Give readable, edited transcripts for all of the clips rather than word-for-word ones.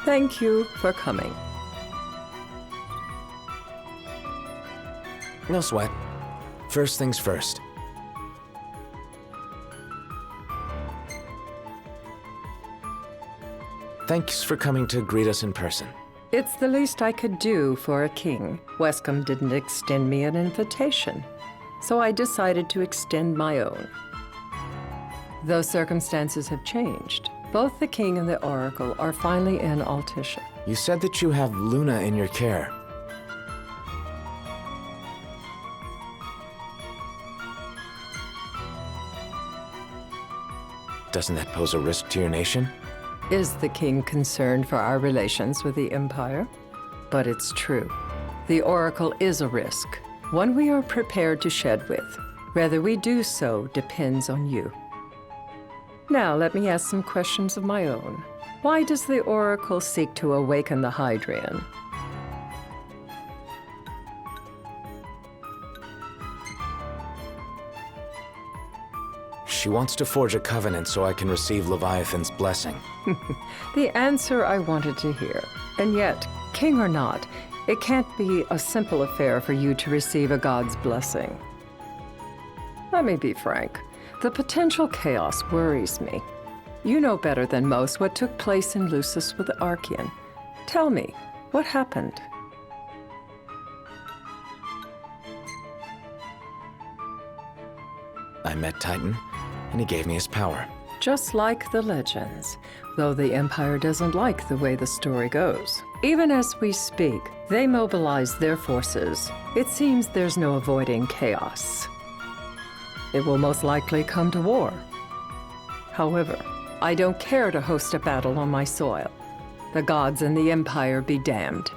Thank you for coming. No sweat. First things first. Thanks for coming to greet us in person. It's the least I could do for a king. Wescombe didn't extend me an invitation, so I decided to extend my own. Though circumstances have changed, both the king and the oracle are finally in Altissia. You said that you have Luna in your care. Doesn't that pose a risk to your nation? Is the king concerned for our relations with the Empire? But it's true. The oracle is a risk, one we are prepared to shed with. Whether we do so depends on you. Now, let me ask some questions of my own. Why does the oracle seek to awaken the Hydrian? She wants to forge a covenant so I can receive Leviathan's blessing. The answer I wanted to hear. And yet, king or not, it can't be a simple affair for you to receive a god's blessing. Let me be frank. The potential chaos worries me. You know better than most what took place in Lucis with the Archean. Tell me, what happened? I met Titan, and he gave me his power. Just like the legends, though the Empire doesn't like the way the story goes. Even as we speak, they mobilize their forces. It seems there's no avoiding chaos. It will most likely come to war. However, I don't care to host a battle on my soil. The gods and the Empire be damned.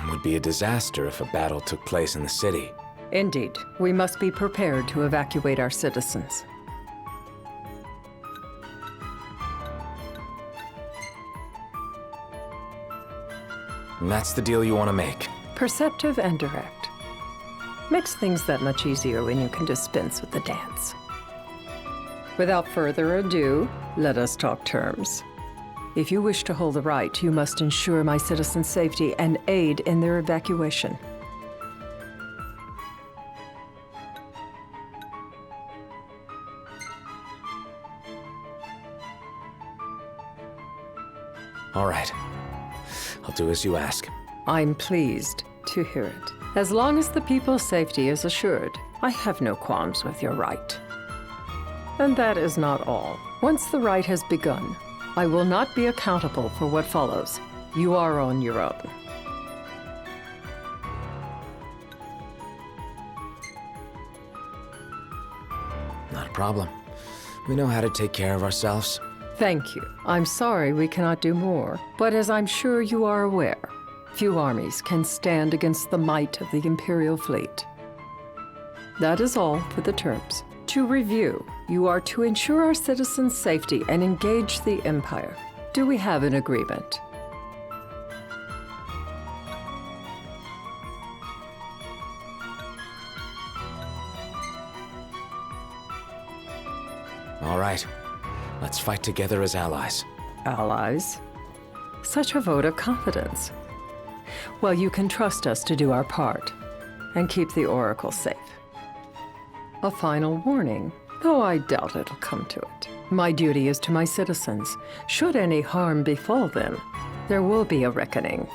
It would be a disaster if a battle took place in the city. Indeed, we must be prepared to evacuate our citizens. And that's the deal you want to make. Perceptive and direct. Makes things that much easier when you can dispense with the dance. Without further ado, let us talk terms. If you wish to hold the right, you must ensure my citizens' safety and aid in their evacuation. All right. I'll do as you ask. I'm pleased to hear it. As long as the people's safety is assured, I have no qualms with your right. And that is not all. Once the right has begun, I will not be accountable for what follows. You are on your own. Not a problem. We know how to take care of ourselves. Thank you. I'm sorry we cannot do more, but as I'm sure you are aware, few armies can stand against the might of the Imperial fleet. That is all for the terms. To review, you are to ensure our citizens' safety and engage the Empire. Do we have an agreement? All right. Let's fight together as allies. Allies? Such a vote of confidence. Well, you can trust us to do our part and keep the Oracle safe. A final warning, though I doubt it'll come to it. My duty is to my citizens. Should any harm befall them, there will be a reckoning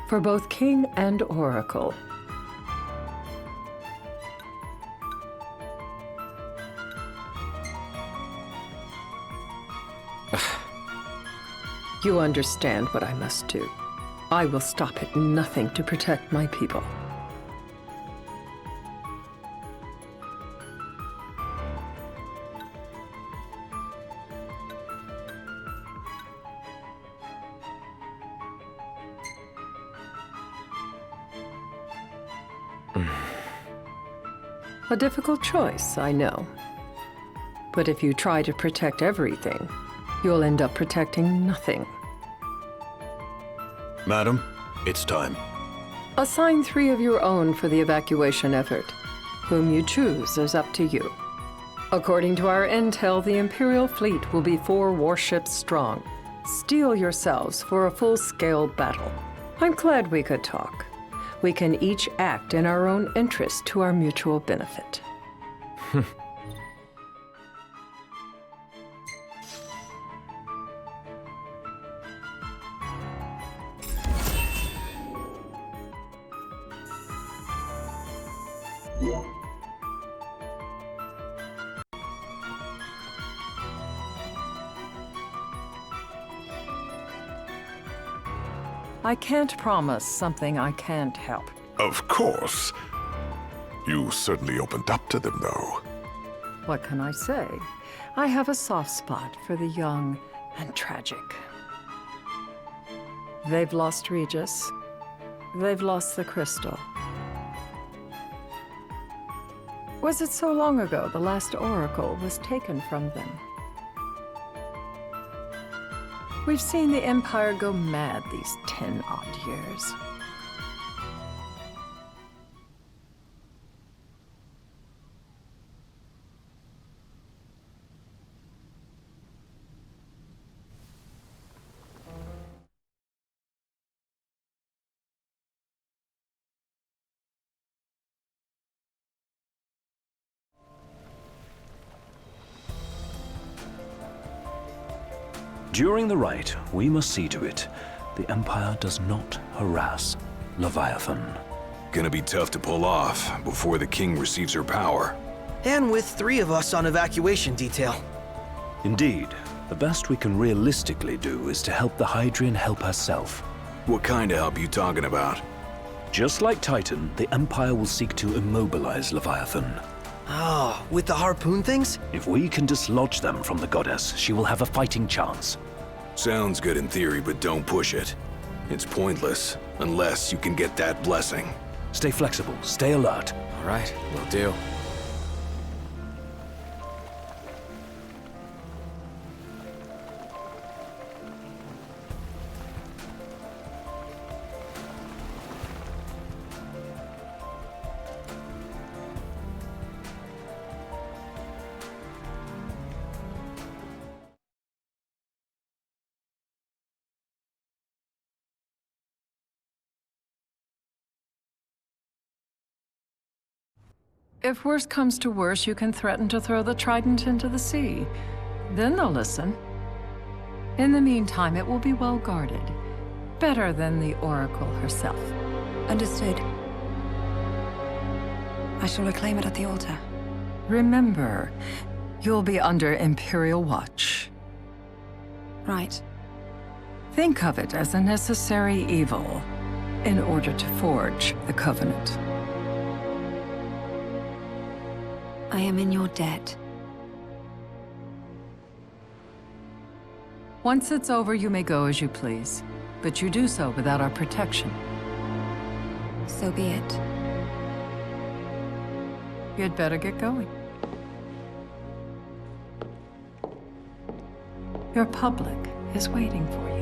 for both King and Oracle. You understand what I must do. I will stop at nothing to protect my people. A difficult choice, I know. But if you try to protect everything, you'll end up protecting nothing. Madam, it's time. Assign 3 of your own for the evacuation effort. Whom you choose is up to you. According to our intel, the Imperial fleet will be 4 warships strong. Steel yourselves for a full-scale battle. I'm glad we could talk. We can each act in our own interest to our mutual benefit. I can't promise something I can't help. Of course. You certainly opened up to them, though. What can I say? I have a soft spot for the young and tragic. They've lost Regis. They've lost the crystal. Was it so long ago the last oracle was taken from them? We've seen the Empire go mad these 10-odd years. During the rite, we must see to it the Empire does not harass Leviathan. Gonna be tough to pull off before the king receives her power. And with 3 of us on evacuation detail. Indeed, the best we can realistically do is to help the Hydrian help herself. What kind of help you talking about? Just like Titan, the Empire will seek to immobilize Leviathan. Oh, with the harpoon things? If we can dislodge them from the goddess, she will have a fighting chance. Sounds good in theory, but don't push it. It's pointless, unless you can get that blessing. Stay flexible, stay alert. All right, will do. If worse comes to worse, you can threaten to throw the trident into the sea. Then they'll listen. In the meantime, it will be well guarded. Better than the Oracle herself. Understood. I shall reclaim it at the altar. Remember, you'll be under Imperial watch. Right. Think of it as a necessary evil in order to forge the Covenant. I am in your debt. Once it's over, you may go as you please, but you do so without our protection. So be it. You'd better get going. Your public is waiting for you.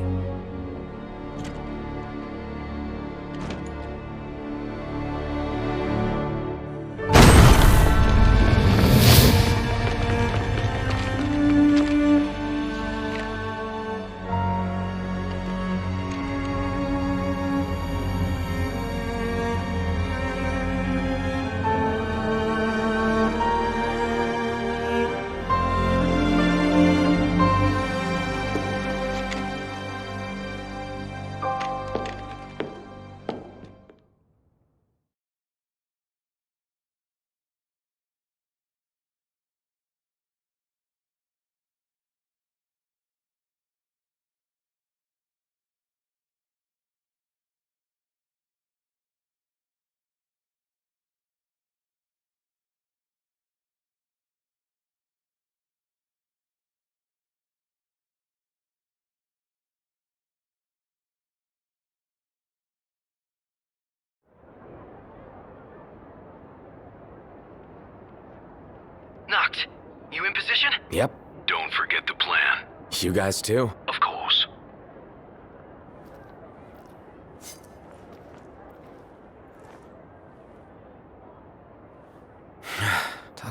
Noct, you in position? Yep. Don't forget the plan. You guys too? Of course.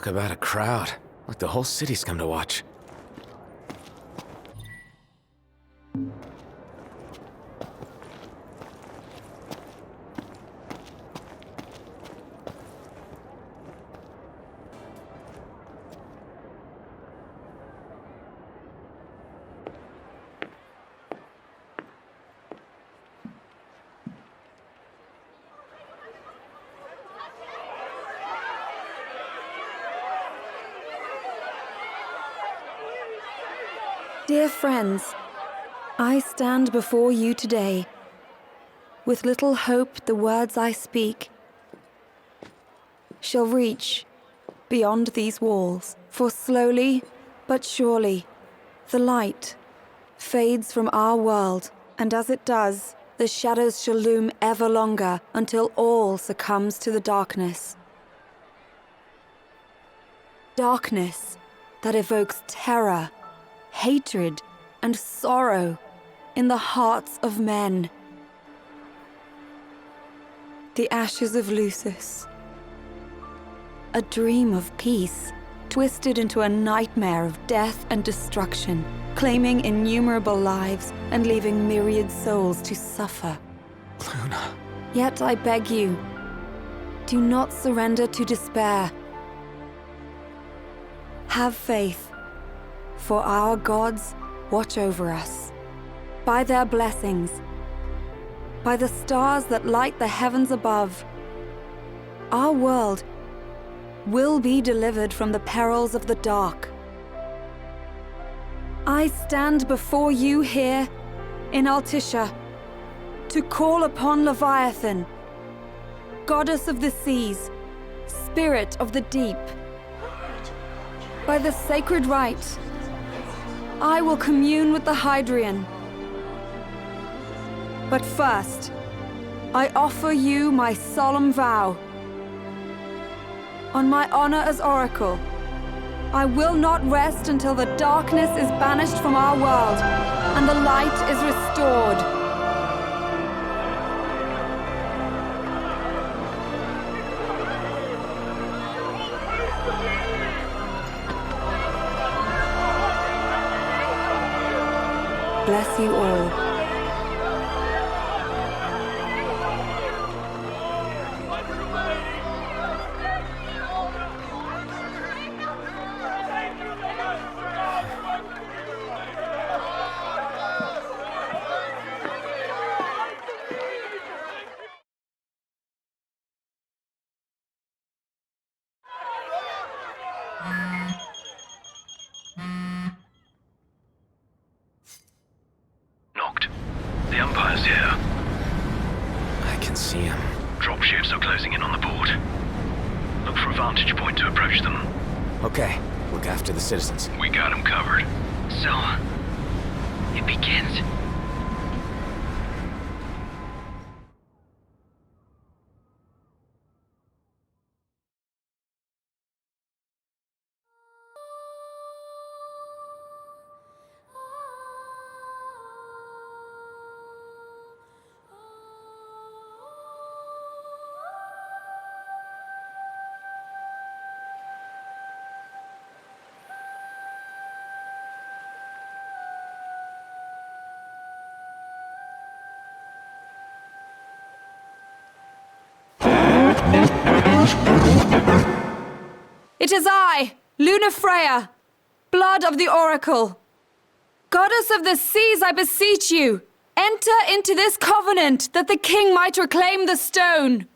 Talk about a crowd. Like the whole city's come to watch. Dear friends, I stand before you today. With little hope the words I speak shall reach beyond these walls. For slowly but surely the light fades from our world, and as it does, the shadows shall loom ever longer until all succumbs to the darkness. Darkness that evokes terror, hatred, and sorrow in the hearts of men. The ashes of Lucis. A dream of peace, twisted into a nightmare of death and destruction, claiming innumerable lives and leaving myriad souls to suffer. Luna. Yet I beg you, do not surrender to despair. Have faith. For our gods watch over us. By their blessings, by the stars that light the heavens above, our world will be delivered from the perils of the dark. I stand before you here in Altissia to call upon Leviathan, goddess of the seas, spirit of the deep. By the sacred rite, I will commune with the Hydrian. But first, I offer you my solemn vow. On my honor as Oracle, I will not rest until the darkness is banished from our world and the light is restored. Bless you all. Noct. The Empire's here. I can see him. Dropships are closing in on the port. Look for a vantage point to approach them. Okay, look after the citizens. We got them covered. So, it begins. It is I, Luna Freya, blood of the Oracle. Goddess of the seas, I beseech you, enter into this covenant that the king might reclaim the stone.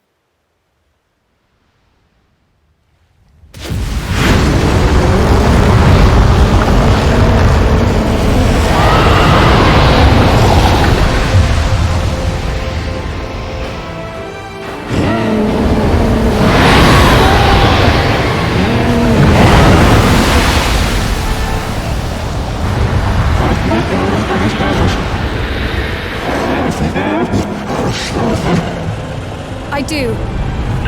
I do.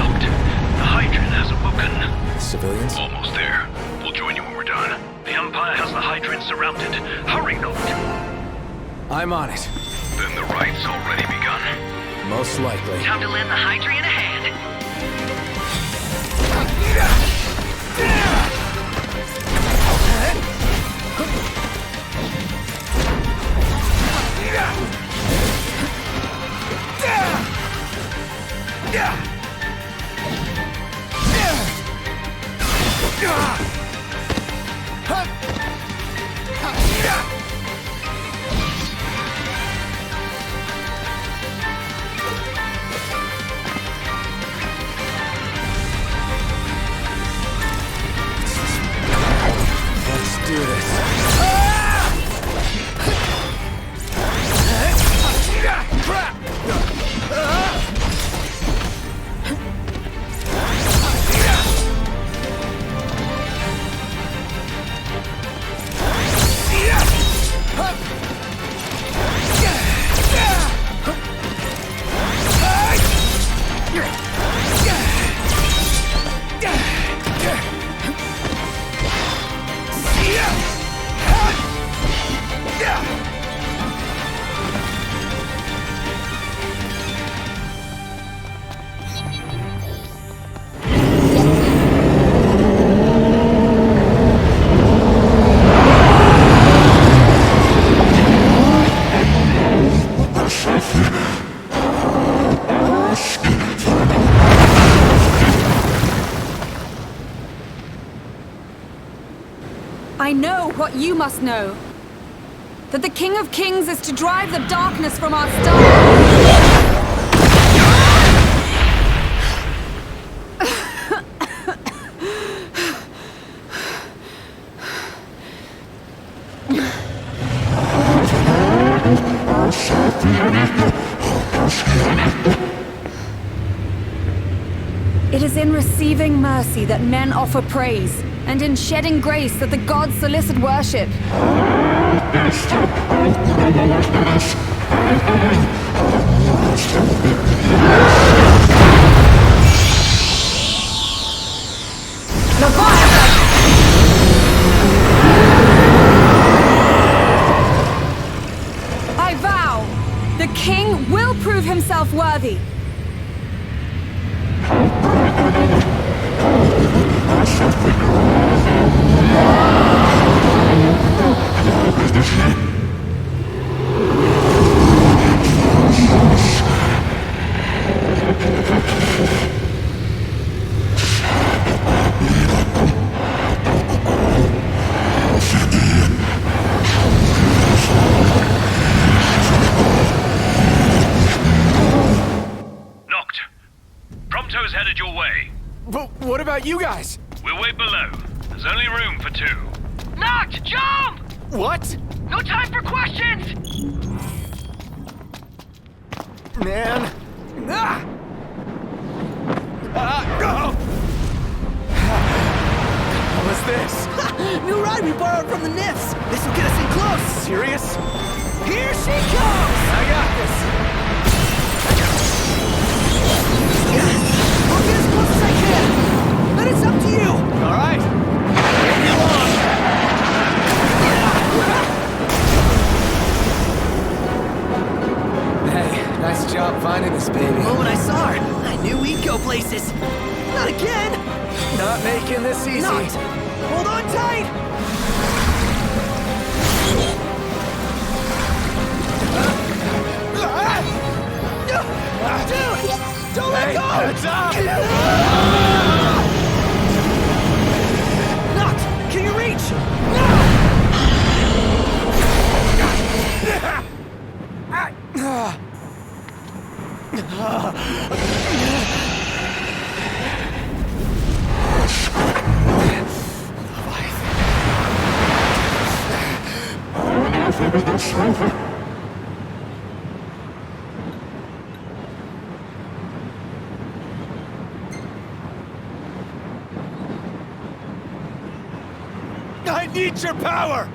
Noct. The Hydrian has awoken. Civilians? Almost there. We'll join you when we're done. The Empire has the Hydrian surrounded. Hurry, Noct. I'm on it. Then the rite's already begun. Most likely. Time to lend the Hydrian a hand. Let's do this. I know what you must know. That the King of Kings is to drive the darkness from our star. It is in receiving mercy that men offer praise, and in shedding grace that the gods solicit worship. Leviathan! I vow, the king will prove himself worthy. Knocked. Prompto's headed your way. But what about you guys? We'll wait below. There's only room for two. Knocked! Jump! What? No time for questions! Man. Ah! Oh! What's this? New ride we borrowed from the Nifs. This will get us in close. Serious? Here she comes! I got this. I'll get as close as I can. But it's up to you. All right. Bring it on. Hey, nice job finding this baby. The moment I saw her, I knew we'd go places. Not again! Not making this easy. Not! Hold on tight! Dude! Don't let go! Heads up! Knocked! Can you reach? I need your power!